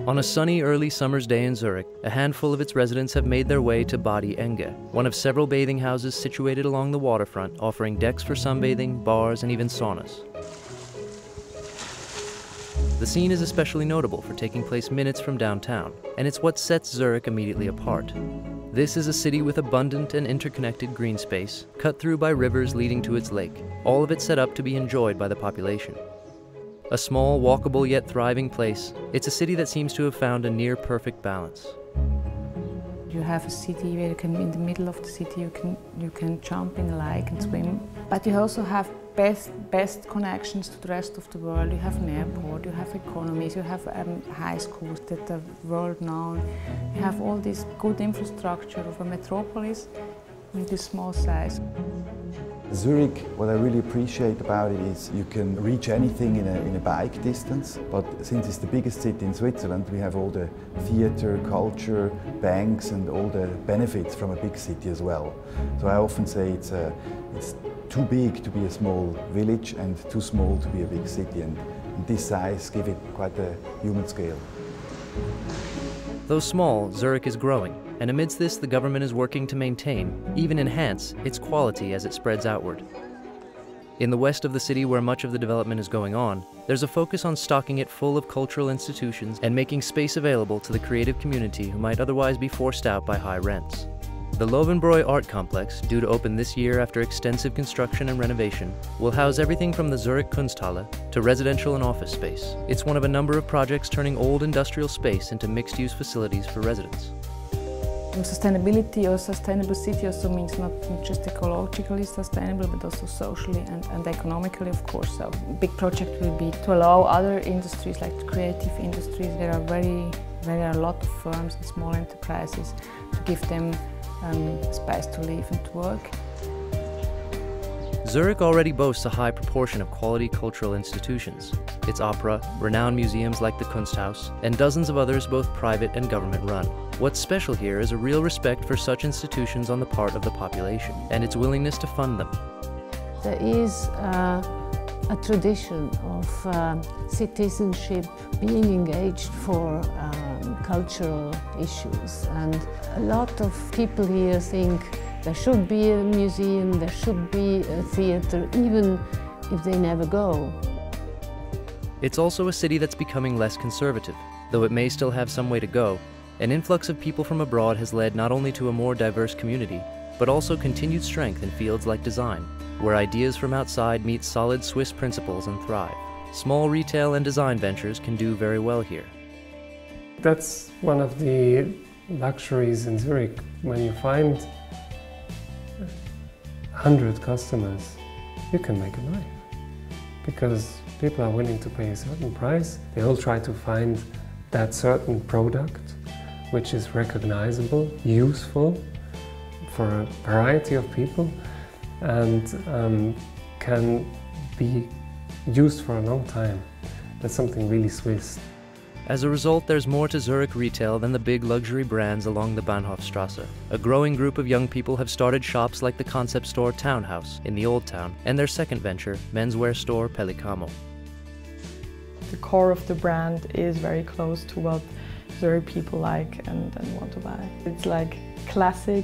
On a sunny early summer's day in Zurich, a handful of its residents have made their way to Badi Enge, one of several bathing houses situated along the waterfront, offering decks for sunbathing, bars, and even saunas. The scene is especially notable for taking place minutes from downtown, and it's what sets Zurich immediately apart. This is a city with abundant and interconnected green space, cut through by rivers leading to its lake, all of it set up to be enjoyed by the population. A small, walkable yet thriving place, it's a city that seems to have found a near-perfect balance. You have a city where you can, in the middle of the city, you can jump in a lake and swim. But you also have best connections to the rest of the world. You have an airport, you have economies, you have high schools that are world known. You have all this good infrastructure of a metropolis in this small size. Zurich, what I really appreciate about it is you can reach anything in a bike distance, but since it's the biggest city in Switzerland, we have all the theatre, culture, banks and all the benefits from a big city as well. So I often say it's too big to be a small village and too small to be a big city, and this size gives it quite a human scale. Though small, Zurich is growing, and amidst this the government is working to maintain, even enhance, its quality as it spreads outward. In the west of the city, where much of the development is going on, there's a focus on stocking it full of cultural institutions and making space available to the creative community who might otherwise be forced out by high rents. The Löwenbräu Art Complex, due to open this year after extensive construction and renovation, will house everything from the Zurich Kunsthalle to residential and office space. It's one of a number of projects turning old industrial space into mixed-use facilities for residents. Sustainability or sustainable city also means not just ecologically sustainable, but also socially and economically, of course. So a big project will be to allow other industries, like the creative industries. There are a lot of firms and small enterprises, to give them space to live and to work. Zurich already boasts a high proportion of quality cultural institutions. Its opera, renowned museums like the Kunsthaus, and dozens of others both private and government-run. What's special here is a real respect for such institutions on the part of the population, and its willingness to fund them. There is a tradition of citizenship being engaged for cultural issues, and a lot of people here think there should be a museum, there should be a theatre, even if they never go. It's also a city that's becoming less conservative. Though it may still have some way to go, an influx of people from abroad has led not only to a more diverse community, but also continued strength in fields like design, where ideas from outside meet solid Swiss principles and thrive. Small retail and design ventures can do very well here. That's one of the luxuries in Zurich. When you find 100 customers, you can make a life, because people are willing to pay a certain price. They all try to find that certain product which is recognizable, useful for a variety of people, and can be used for a long time. That's something really Swiss. As a result, there's more to Zurich retail than the big luxury brands along the Bahnhofstrasse. A growing group of young people have started shops like the concept store Townhouse in the Old Town, and their second venture, menswear store Pellicamo. The core of the brand is very close to what Zurich people like and want to buy. It's like classic,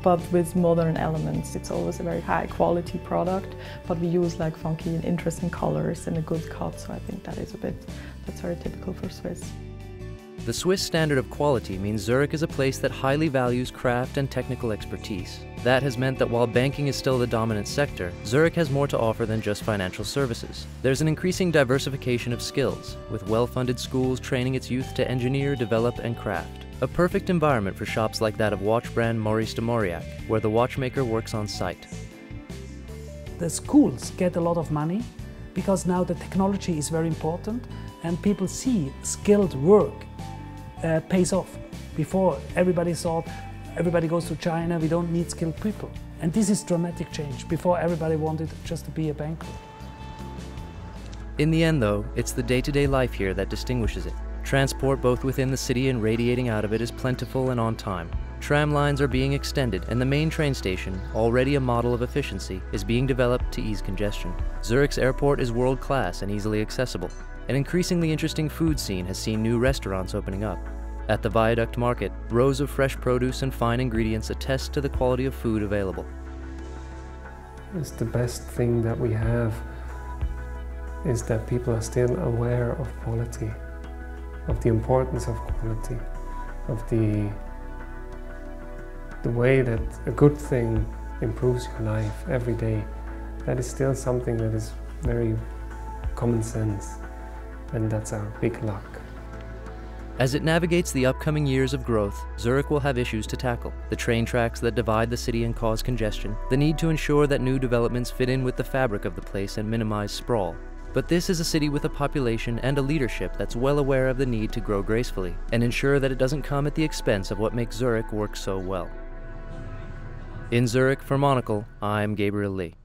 but with modern elements. It's always a very high quality product, but we use like funky and interesting colors and a good cut, so I think that's very typical for Swiss. The Swiss standard of quality means Zurich is a place that highly values craft and technical expertise. That has meant that while banking is still the dominant sector, Zurich has more to offer than just financial services. There's an increasing diversification of skills, with well-funded schools training its youth to engineer, develop, and craft. A perfect environment for shops like that of watch brand Maurice de Mauriac, where the watchmaker works on site. The schools get a lot of money because now the technology is very important, and people see skilled work pays off. Before, everybody thought, everybody goes to China, we don't need skilled people. And this is dramatic change. Before, everybody wanted just to be a banker. In the end, though, it's the day-to-day life here that distinguishes it. Transport both within the city and radiating out of it is plentiful and on time. Tram lines are being extended, and the main train station, already a model of efficiency, is being developed to ease congestion. Zurich's airport is world-class and easily accessible. An increasingly interesting food scene has seen new restaurants opening up. At the Viaduct Market, rows of fresh produce and fine ingredients attest to the quality of food available. It's the best thing that we have is that people are still aware of quality, of the importance of quality, of the way that a good thing improves your life every day. That is still something that is very common sense, and that's our big luck. As it navigates the upcoming years of growth, Zurich will have issues to tackle. The train tracks that divide the city and cause congestion, the need to ensure that new developments fit in with the fabric of the place and minimize sprawl. But this is a city with a population and a leadership that's well aware of the need to grow gracefully and ensure that it doesn't come at the expense of what makes Zurich work so well. In Zurich for Monocle, I'm Gabriel Lee.